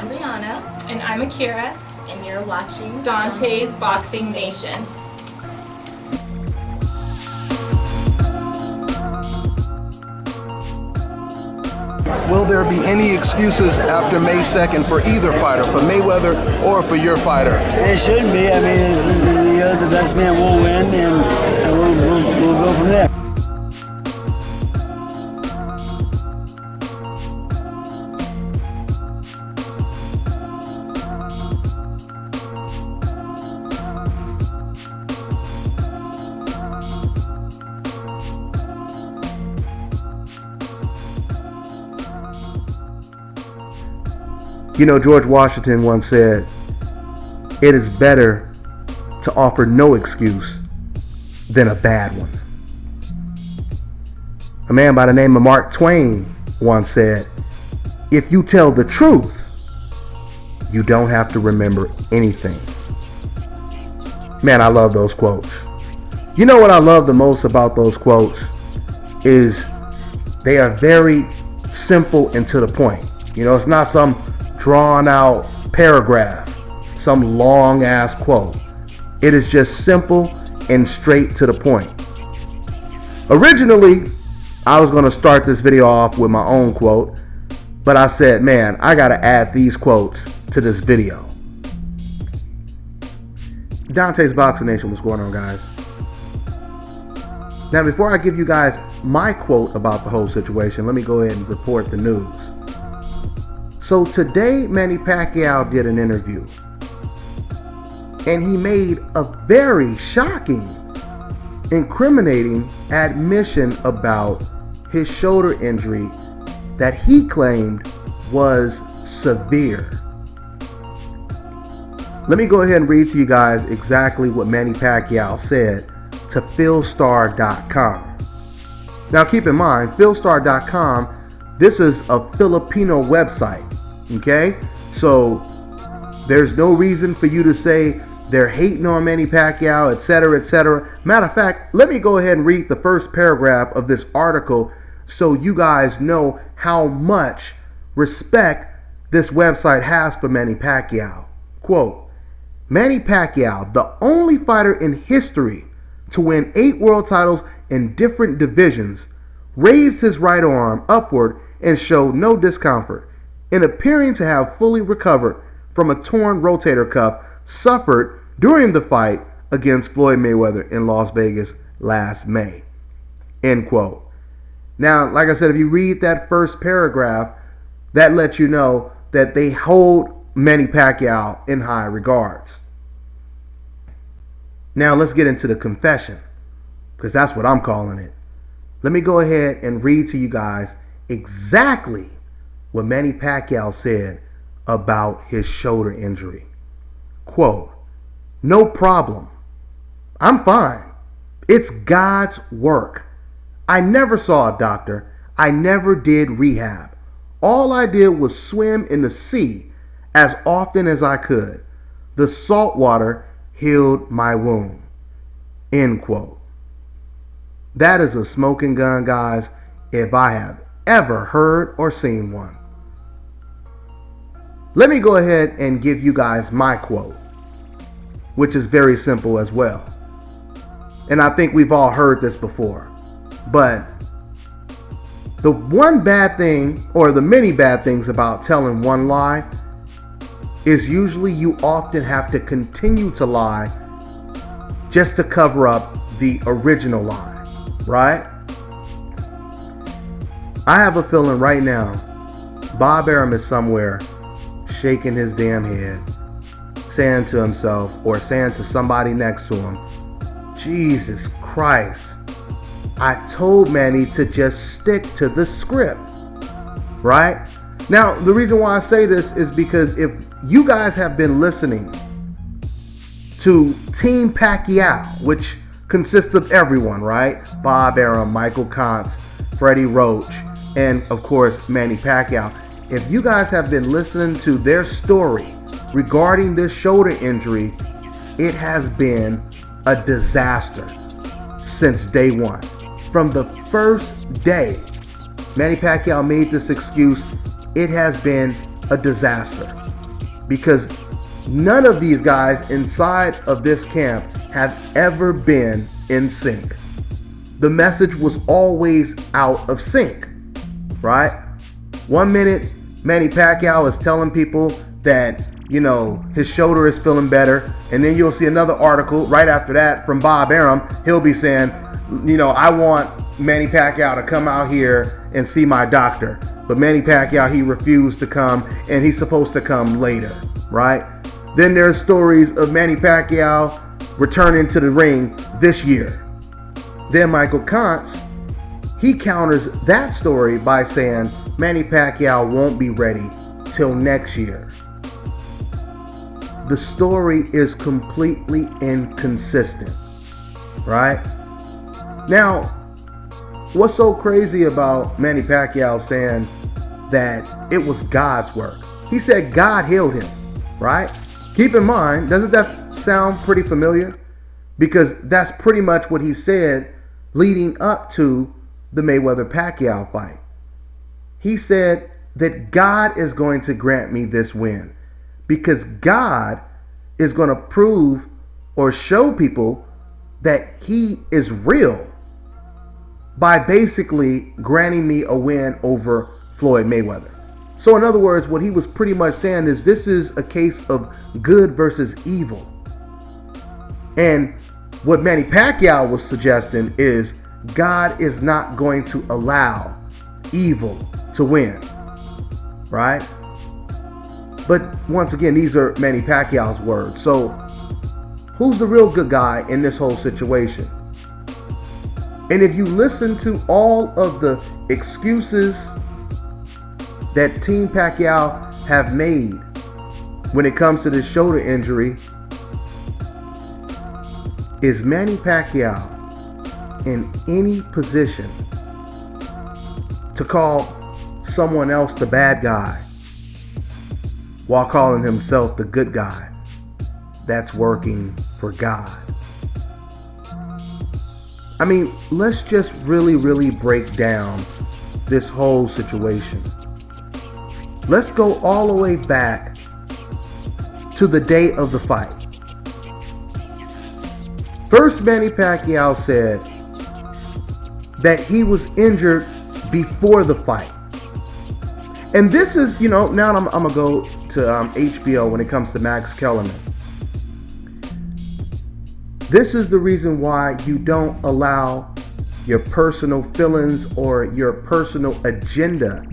I'm Brianna. And I'm Akira. And you're watching Dante's Boxing Nation. Will there be any excuses after May 2nd for either fighter, for Mayweather or for your fighter? There shouldn't be. I mean, the best man will win, and we'll go from there. You know, George Washington once said, "It is better to offer no excuse than a bad one." A man by the name of Mark Twain once said, "If you tell the truth, you don't have to remember anything." Man, I love those quotes. You know what I love the most about those quotes is they are very simple and to the point. You know, it's not some drawn out paragraph, some long ass quote. It is just simple and straight to the point. Originally, I was going to start this video off with my own quote, but I said, man, I got to add these quotes to this video. Dante's Boxing Nation, what's going on, guys? Now, before I give you guys my quote about the whole situation, let me go ahead and report the news. So today, Manny Pacquiao did an interview, and he made a very shocking, incriminating admission about his shoulder injury that he claimed was severe. Let me go ahead and read to you guys exactly what Manny Pacquiao said to Philstar.com. Now keep in mind, Philstar.com, this is a Filipino website. Okay, so there's no reason for you to say they're hating on Manny Pacquiao, etc., etc. Matter of fact, let me go ahead and read the first paragraph of this article so you guys know how much respect this website has for Manny Pacquiao. Quote, Manny Pacquiao, the only fighter in history to win 8 world titles in different divisions, raised his right arm upward and showed no discomfort in appearing to have fully recovered from a torn rotator cuff suffered during the fight against Floyd Mayweather in Las Vegas last May. End quote. Now, like I said, if you read that first paragraph, that lets you know that they hold Manny Pacquiao in high regards. Now, let's get into the confession, because that's what I'm calling it. Let me go ahead and read to you guys exactly what Manny Pacquiao said about his shoulder injury. Quote, no problem. I'm fine. It's God's work. I never saw a doctor. I never did rehab. All I did was swim in the sea as often as I could. The salt water healed my wound. End quote. That is a smoking gun, guys, if I have ever heard or seen one. Let me go ahead and give you guys my quote, which is very simple as well. And I think we've all heard this before. But the one bad thing, or the many bad things about telling one lie, is usually you often have to continue to lie just to cover up the original lie, right? I have a feeling right now, Bob Arum is somewhere shaking his damn head, saying to himself or saying to somebody next to him, Jesus Christ, I told Manny to just stick to the script, right? Now, the reason why I say this is because if you guys have been listening to Team Pacquiao, which consists of everyone, right? Bob Arum, Michael Kontz, Freddie Roach, and of course, Manny Pacquiao. If you guys have been listening to their story regarding this shoulder injury, it has been a disaster since day one. From the first day Manny Pacquiao made this excuse, it has been a disaster. because none of these guys inside of this camp have ever been in sync. The message was always out of sync, right? 1 minute, Manny Pacquiao is telling people that, you know, his shoulder is feeling better. And then you'll see another article right after that from Bob Arum. He'll be saying, you know, I want Manny Pacquiao to come out here and see my doctor. But Manny Pacquiao, he refused to come, and he's supposed to come later, right? Then there's stories of Manny Pacquiao returning to the ring this year. Then Michael Kantz, he counters that story by saying Manny Pacquiao won't be ready till next year. The story is completely inconsistent, right? Now, what's so crazy about Manny Pacquiao saying that it was God's work? He said God healed him, right? Keep in mind, doesn't that sound pretty familiar? Because that's pretty much what he said leading up to the Mayweather-Pacquiao fight. He said that God is going to grant me this win because God is going to prove or show people that he is real by basically granting me a win over Floyd Mayweather. So in other words, what he was pretty much saying is this is a case of good versus evil. And what Manny Pacquiao was suggesting is God is not going to allow evil to win, right? But once again, these are Manny Pacquiao's words. So who's the real good guy in this whole situation? And if you listen to all of the excuses that Team Pacquiao have made when it comes to this shoulder injury, is Manny Pacquiao in any position to call someone else the bad guy while calling himself the good guy that's working for God? I mean, let's just really break down this whole situation. Let's go all the way back to the day of the fight. First, Manny Pacquiao said that he was injured before the fight. And this is, you know, now I'm going to go to HBO when it comes to Max Kellerman. This is the reason why you don't allow your personal feelings or your personal agenda